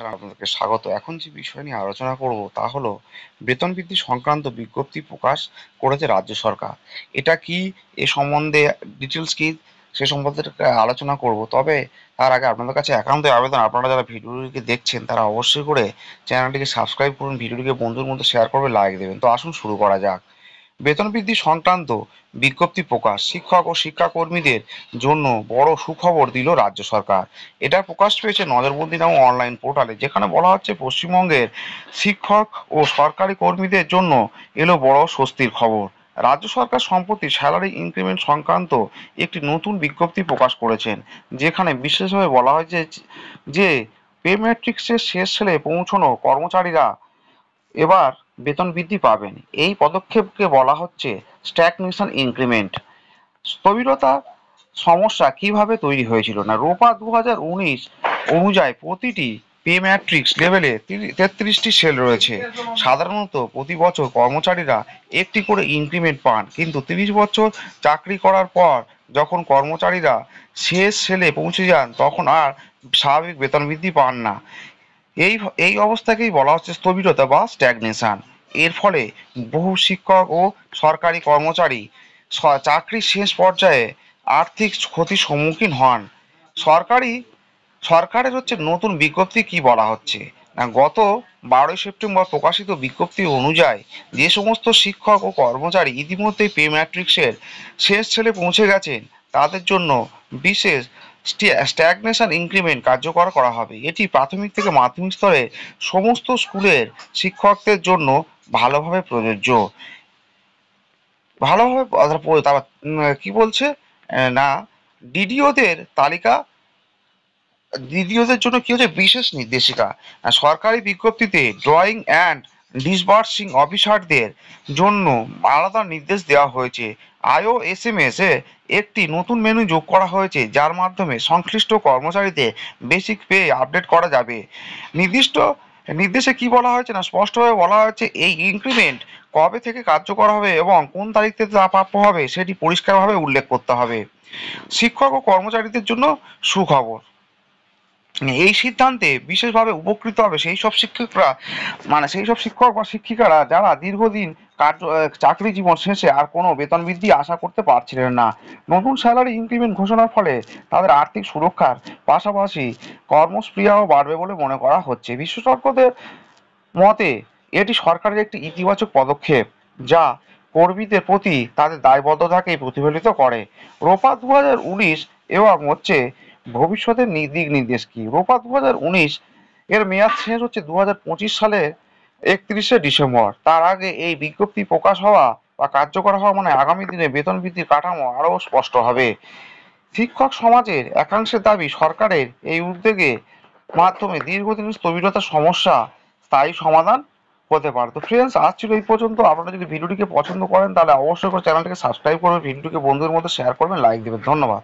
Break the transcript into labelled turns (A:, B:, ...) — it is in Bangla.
A: চ্যানেলে আপনাদেরকে স্বাগত। এখন যে বিষয় নিয়ে আলোচনা করব তা হলো বেতন বৃদ্ধি সংক্রান্ত বিজ্ঞপ্তি প্রকাশ করেছে রাজ্য সরকার। এটা কি, এ সম্বন্ধে ডিটেলস কি, সে সম্বন্ধে আলোচনা করব। তবে তার আগে আপনাদের কাছে একান্তই আবেদন, আপনারা যারা ভিডিওটিকে দেখছেন তারা অবশ্যই করে চ্যানেলটিকে সাবস্ক্রাইব করুন, ভিডিওটিকে বন্ধুর মধ্যে শেয়ার করবে, লাইক দেবেন। তো আসুন শুরু করা যাক। বেতন বৃদ্ধি সংক্রান্ত বিজ্ঞপ্তি প্রকাশ, শিক্ষক ও শিক্ষাকর্মীদের জন্য বড় সুখবর দিল রাজ্য সরকার। এটা প্রকাশ পেয়েছে নজরবন্দি নামক অনলাইন পোর্টালে, যেখানে বলা হচ্ছে পশ্চিমবঙ্গের শিক্ষক ও সরকারি কর্মীদের জন্য এলো বড় স্বস্তির খবর। রাজ্য সরকার সম্প্রতি স্যালারি ইনক্রিমেন্ট সংক্রান্ত একটি নতুন বিজ্ঞপ্তি প্রকাশ করেছেন, যেখানে বিশেষভাবে বলা হয়েছে যে পে ম্যাট্রিক্সের শেষ সেলে পৌঁছানো কর্মচারীরা এবার বেতন বৃদ্ধি পাবেন। এই পদক্ষেপকে বলা হচ্ছে স্ট্যাগনেশন ইনক্রিমেন্ট। স্থবিরতা সমস্যা কিভাবে তৈরি হয়েছিল না, রোপা 2019 অনুযায়ী প্রতিটি পে ম্যাট্রিক্স লেভেলে 33টি সেল রয়েছে। সাধারণত প্রতি বছর কর্মচারীরা একটি করে ইনক্রিমেন্ট পান, কিন্তু 30 বছর চাকরি করার পর যখন কর্মচারীরা শেষ সেলে পৌঁছে যান তখন আর স্বাভাবিক বেতন বৃদ্ধি পান না। এই এই অবস্থাকেই বলা হচ্ছে স্থবিরতা বা স্ট্যাগনেশন। এর ফলে বহু শিক্ষক ও সরকারি কর্মচারী চাকরির শেষ পর্যায়ে আর্থিক ক্ষতির সম্মুখীন হন। সরকারি সরকারের হচ্ছে নতুন বিজ্ঞপ্তি কি বলা হচ্ছে না, গত 12 সেপ্টেম্বর প্রকাশিত বিজ্ঞপ্তি অনুযায়ী যে সমস্ত শিক্ষক ও কর্মচারী ইতিমধ্যেই পে ম্যাট্রিক্সের শেষ ছেলে পৌঁছে গেছেন তাদের জন্য বিশেষ স্ট্যাগনেশন ইনক্রিমেন্ট কার্যকর করা হবে। এটি প্রাথমিক থেকে মাধ্যমিক স্তরের সমস্ত স্কুলের শিক্ষকদের জন্য ভালোভাবে প্রযোজ্য। ভালোভাবে তারা কি বলছে না, ডিডিওদের তালিকা দিদিওদের জন্য কি হচ্ছে বিশেষ নির্দেশিকা। সরকারি বিজ্ঞপ্তিতে ড্রয়িং অ্যান্ড ডিসবার্সিং অফিসারদের জন্য আলাদা নির্দেশ দেওয়া হয়েছে। আইওএসএমএস এ একটি নতুন মেনু যোগ করা হয়েছে, যার মাধ্যমে সংশ্লিষ্ট কর্মচারীদের বেসিক পে আপডেট করা যাবে। নির্দিষ্ট নির্দেশে কি বলা হয়েছে না, স্পষ্টভাবে বলা হয়েছে এই ইনক্রিমেন্ট কবে থেকে কার্যকর হবে এবং কোন তারিখ থেকে তা প্রাপ্য হবে সেটি পরিষ্কারভাবে উল্লেখ করতে হবে। শিক্ষক ও কর্মচারীদের জন্য সুখবর। এই সিদ্ধান্তে বিশেষভাবে উপকৃত হবে সেই সব শিক্ষকরা, সেই সব শিক্ষক বা শিক্ষিকারা যারা দীর্ঘদিন চাকরি জীবন শেষে আর কোনো বেতন বৃদ্ধি আশা করতে পারছিলেন না। নতুন স্যালারি ইনক্রিমেন্ট ঘোষণার ফলে তাদের আর্থিক সুরক্ষার পাশাপাশি কর্মস্পৃহাও বাড়বে বলে মনে করা হচ্ছে। বিশেষজ্ঞদের মতে এটি সরকারের একটি ইতিবাচক পদক্ষেপ, যা কর্মীদের প্রতি তাদের দায়বদ্ধতাকে প্রতিফলিত করে। রোপা 2019 এবং হচ্ছে ভবিষ্যতের দিক নির্দেশ কি। রোপা 2019 এর মেয়াদ শেষ হচ্ছে 2025 সালের 31শে ডিসেম্বর। তার আগে এই বিজ্ঞপ্তি প্রকাশ হওয়া বা কার্যকর হওয়া মানে আগামী দিনে বেতন বৃদ্ধির কাঠামো আরও স্পষ্ট হবে। শিক্ষক সমাজের একাংশের দাবি সরকারের এই উদ্যোগে মাধ্যমে দীর্ঘদিনের স্থবিরতার সমস্যা স্থায়ী সমাধান হতে পারে। তো ফ্রেন্ডস, আজ ছিল এই পর্যন্ত। আপনারা যদি ভিডিওটিকে পছন্দ করেন তাহলে অবশ্যই করে চ্যানেলটিকে সাবস্ক্রাইব করবেন, ভিডিওটিকে বন্ধুদের মধ্যে শেয়ার করবেন, লাইক দেবেন। ধন্যবাদ।